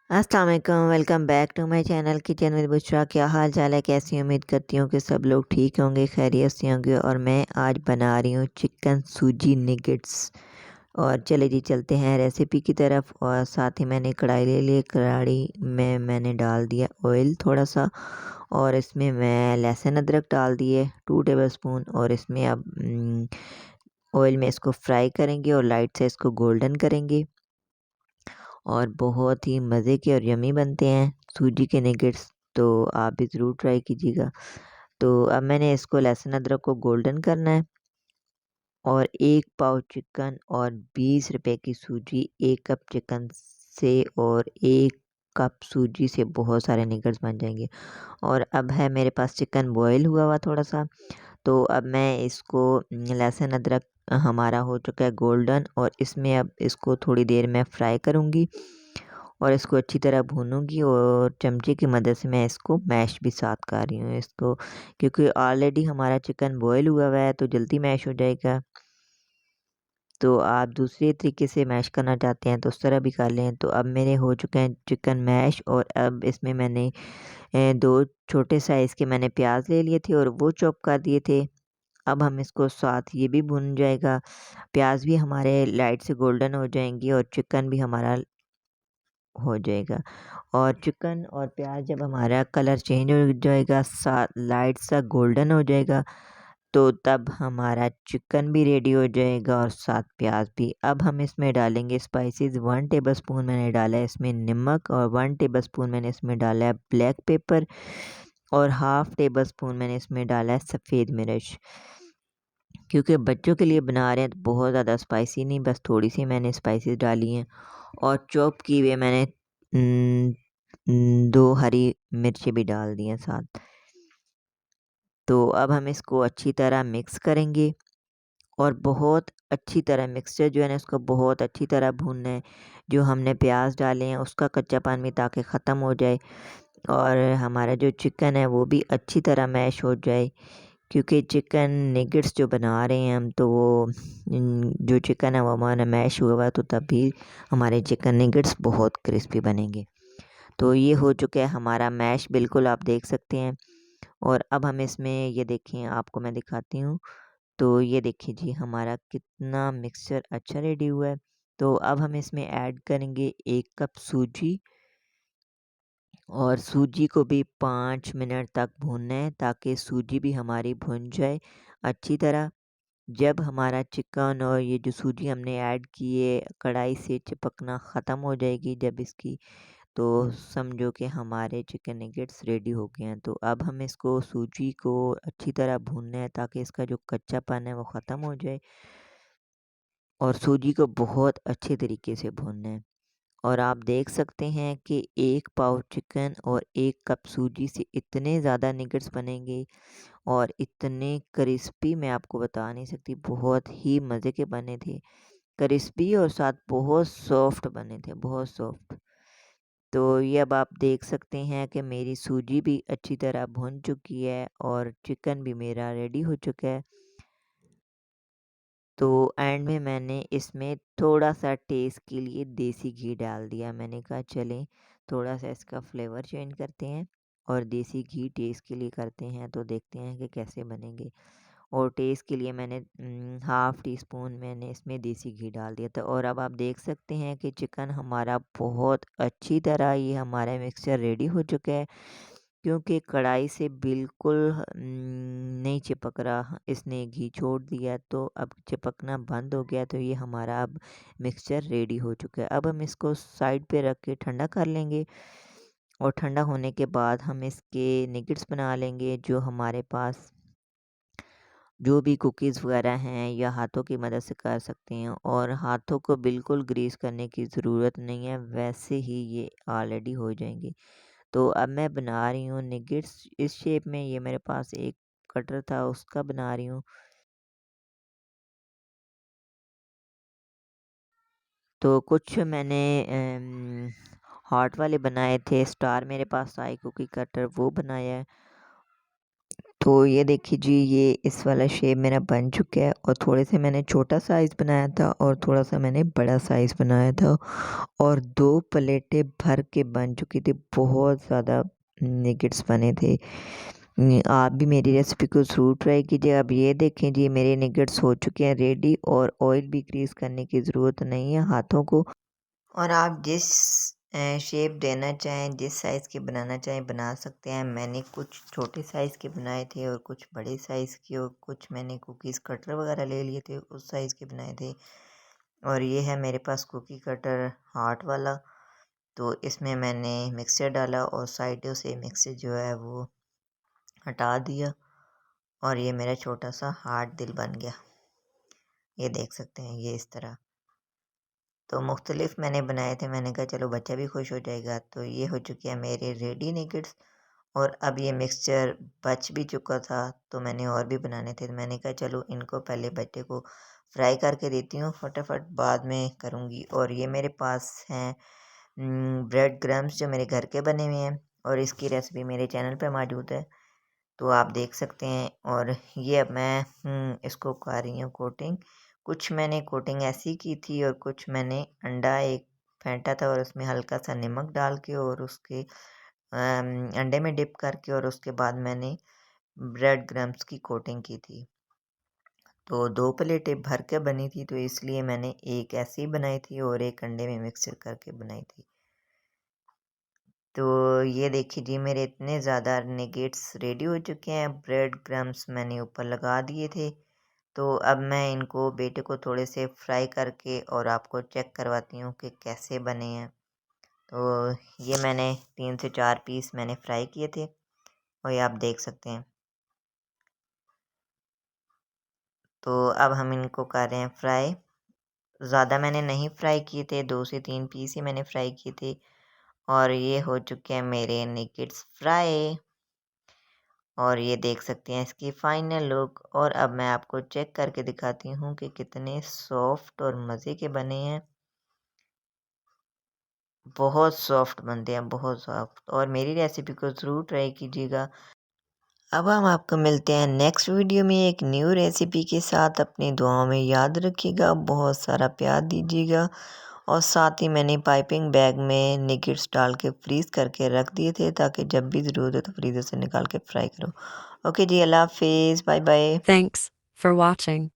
अस्सलाम वालेकुम, welcome back to my channel kitchen with Bushra. क्या हाल चाल है, कैसी उम्मीद करती हूँ कि सब लोग ठीक होंगे, खैरियत से होंगे। और मैं आज बना रही हूँ चिकन सूजी निगेट्स। और चले जी चलते हैं रेसिपी की तरफ। और साथ ही मैंने कढ़ाई ले ली, कढ़ाई में मैंने डाल दिया ऑयल थोड़ा सा, और इसमें मैं लहसुन अदरक डाल दिए 2 टेबल स्पून। और इसमें अब ऑयल में इसको फ्राई करेंगे और लाइट से इसको गोल्डन करेंगे। और बहुत ही मज़े के और यमी बनते हैं सूजी के निगेट्स, तो आप भी ज़रूर ट्राई कीजिएगा। तो अब मैंने इसको लहसुन अदरक को गोल्डन करना है। और 1 पाव चिकन और 20 रुपए की सूजी, 1 कप चिकन से और 1 कप सूजी से बहुत सारे निगेट्स बन जाएंगे। और अब है मेरे पास चिकन बॉयल हुआ हुआ थोड़ा सा। तो अब मैं इसको लहसुन अदरक हमारा हो चुका है गोल्डन, और इसमें अब इसको थोड़ी देर में फ्राई करूँगी और इसको अच्छी तरह भूनूंगी। और चमचे की मदद से मैं इसको मैश भी साथ कर रही हूँ इसको, क्योंकि ऑलरेडी हमारा चिकन बॉयल हुआ हुआ है तो जल्दी मैश हो जाएगा। तो आप दूसरे तरीके से मैश करना चाहते हैं तो उस तरह भी कर लें। तो अब मेरे हो चुके हैं चिकन मैश, और अब इसमें मैंने 2 छोटे साइज़ के मैंने प्याज ले लिए थे और वो चॉप कर दिए थे। अब हम इसको साथ ये भी भुन जाएगा, प्याज भी हमारे लाइट से गोल्डन हो जाएंगी और चिकन भी हमारा हो जाएगा। और चिकन और प्याज जब हमारा कलर चेंज हो जाएगा, सा लाइट सा गोल्डन हो जाएगा, तो तब हमारा चिकन भी रेडी हो जाएगा और साथ प्याज भी। अब हम इसमें डालेंगे स्पाइसेस। 1 टेबल स्पून मैंने डाला है इसमें नमक, और 1 टेबल स्पून मैंने इसमें डाला है ब्लैक पेपर, और हाफ़ टेबल स्पून मैंने इसमें डाला है सफ़ेद मिर्च। क्योंकि बच्चों के लिए बना रहे हैं तो बहुत ज़्यादा स्पाइसी नहीं, बस थोड़ी सी मैंने स्पाइसेस डाली हैं। और चॉप की हुए मैंने 2 हरी मिर्ची भी डाल दी हैं साथ। तो अब हम इसको अच्छी तरह मिक्स करेंगे, और बहुत अच्छी तरह मिक्सचर जो है ना इसको बहुत अच्छी तरह भूनना है। जो हमने प्याज डाले हैं उसका कच्चापन भी ताकि ख़त्म हो जाए, और हमारा जो चिकन है वो भी अच्छी तरह मैश हो जाए। क्योंकि चिकन निगेट्स जो बना रहे हैं हम, तो वो जो चिकन है वो हमारा मैश हुआ हुआ है, तो तभी हमारे चिकन निगेट्स बहुत क्रिस्पी बनेंगे। तो ये हो चुका है हमारा मैश, बिल्कुल आप देख सकते हैं। और अब हम इसमें ये देखें, आपको मैं दिखाती हूँ। तो ये देखिए जी हमारा कितना मिक्सचर अच्छा रेडी हुआ है। तो अब हम इसमें ऐड करेंगे 1 कप सूजी, और सूजी को भी 5 मिनट तक भूनना है ताकि सूजी भी हमारी भुन जाए अच्छी तरह। जब हमारा चिकन और ये जो सूजी हमने ऐड की है कढ़ाई से चिपकना ख़त्म हो जाएगी जब इसकी, तो समझो कि हमारे चिकन निगेट्स रेडी हो गए हैं। तो अब हम इसको सूजी को अच्छी तरह भूनना है ताकि इसका जो कच्चापन है वो ख़त्म हो जाए, और सूजी को बहुत अच्छे तरीके से भूनना है। और आप देख सकते हैं कि 1 पाव चिकन और 1 कप सूजी से इतने ज़्यादा निगेट्स बनेंगे, और इतने क्रिस्पी मैं आपको बता नहीं सकती, बहुत ही मज़े के बने थे। क्रिस्पी और साथ बहुत सॉफ्ट बने थे, बहुत सॉफ्ट। तो ये अब आप देख सकते हैं कि मेरी सूजी भी अच्छी तरह भुन चुकी है और चिकन भी मेरा रेडी हो चुका है। तो एंड में मैंने इसमें थोड़ा-सा टेस्ट के लिए देसी घी डाल दिया। मैंने कहा चलें थोड़ा-सा इसका फ्लेवर चेंज करते हैं और देसी घी टेस्ट के लिए करते हैं, तो देखते हैं कि कैसे बनेंगे। और टेस्ट के लिए मैंने हाफ़ टी स्पून मैंने इसमें देसी घी डाल दिया था। और अब आप देख सकते हैं कि चिकन हमारा बहुत अच्छी तरह ये हमारा मिक्सचर रेडी हो चुका है, क्योंकि कढ़ाई से बिल्कुल नहीं चिपक रहा, इसने घी छोड़ दिया तो अब चिपकना बंद हो गया। तो ये हमारा अब मिक्सचर रेडी हो चुका है। अब हम इसको साइड पे रख के ठंडा कर लेंगे, और ठंडा होने के बाद हम इसके निगेट्स बना लेंगे। जो हमारे पास जो भी कुकीज़ वगैरह हैं या हाथों की मदद से कर सकते हैं, और हाथों को बिल्कुल ग्रीस करने की ज़रूरत नहीं है, वैसे ही ये ऑलरेडी हो जाएंगे। तो अब मैं बना रही हूँ निगेट्स इस शेप में। ये मेरे पास एक कटर था उसका बना रही हूँ। तो कुछ मैंने हार्ट वाले बनाए थे, स्टार मेरे पास था एक कुकी कटर, वो बनाया है। तो ये देखिए जी, ये इस वाला शेप मेरा बन चुका है और थोड़े से मैंने छोटा साइज़ बनाया था और थोड़ा सा मैंने बड़ा साइज़ बनाया था और 2 प्लेटें भर के बन चुकी थी। बहुत ज़्यादा निगेट्स बने थे। आप भी मेरी रेसिपी को ज़रूर ट्राई कीजिए। अब ये देखें जी, मेरे निगेट्स हो चुके हैं रेडी और ऑयल भी ग्रीस करने की ज़रूरत नहीं है हाथों को। और आप जिस शेप देना चाहें, जिस साइज़ के बनाना चाहें बना सकते हैं। मैंने कुछ छोटे साइज़ के बनाए थे और कुछ बड़े साइज़ के और कुछ मैंने कुकीज़ कटर वगैरह ले लिए थे, उस साइज़ के बनाए थे। और ये है मेरे पास कुकी कटर हार्ट वाला। तो इसमें मैंने मिक्सर डाला और साइडों से मिक्सर जो है वो हटा दिया और ये मेरा छोटा सा हार्ट दिल बन गया। ये देख सकते हैं, ये इस तरह। तो मुख्तलिफ मैंने बनाए थे, मैंने कहा चलो बच्चा भी खुश हो जाएगा। तो ये हो चुके हैं मेरे रेडी निगेट्स। और अब ये मिक्सचर बच भी चुका था तो मैंने और भी बनाने थे, तो मैंने कहा चलो इनको पहले बच्चे को फ्राई करके देती हूँ, फटाफट बाद में करूँगी। और ये मेरे पास हैं ब्रेड क्रम्स जो मेरे घर के बने हुए हैं और इसकी रेसिपी मेरे चैनल पे मौजूद है, तो आप देख सकते हैं। और ये अब मैं इसको कर रही हूँ कोटिंग। कुछ मैंने कोटिंग ऐसी की थी और कुछ मैंने अंडा एक फेंटा था और उसमें हल्का सा नमक डाल के और उसके अंडे में डिप करके और उसके बाद मैंने ब्रेड क्रम्स की कोटिंग की थी। तो 2 प्लेटें भर के बनी थी, तो इसलिए मैंने एक ऐसी बनाई थी और एक अंडे में मिक्सर करके बनाई थी। तो ये देखिए जी, मेरे इतने ज़्यादा निगेट्स रेडी हो चुके हैं। ब्रेड क्रम्स मैंने ऊपर लगा दिए थे। तो अब मैं इनको बेटे को थोड़े से फ्राई करके और आपको चेक करवाती हूँ कि कैसे बने हैं। तो ये मैंने 3 से 4 पीस मैंने फ्राई किए थे और ये आप देख सकते हैं। तो अब हम इनको कर रहे हैं फ्राई। ज़्यादा मैंने नहीं फ्राई किए थे, 2 से 3 पीस ही मैंने फ्राई किए थे और ये हो चुके हैं मेरे निगेट्स फ्राई। और ये देख सकते हैं इसकी फाइनल लुक। और अब मैं आपको चेक करके दिखाती हूँ कि कितने सॉफ्ट और मज़े के बने हैं। बहुत सॉफ्ट बनते हैं, बहुत सॉफ्ट। और मेरी रेसिपी को ज़रूर ट्राई कीजिएगा। अब हम आपको मिलते हैं नेक्स्ट वीडियो में एक न्यू रेसिपी के साथ। अपनी दुआओं में याद रखिएगा, बहुत सारा प्यार दीजिएगा। और साथ ही मैंने पाइपिंग बैग में निगेट्स डाल के फ्रीज़ करके रख दिए थे ताकि जब भी ज़रूरत हो तो फ्रीज़र से निकाल के फ्राई करो। ओके जी, अल्लाह हाफिज़, bye bye. Thanks for watching.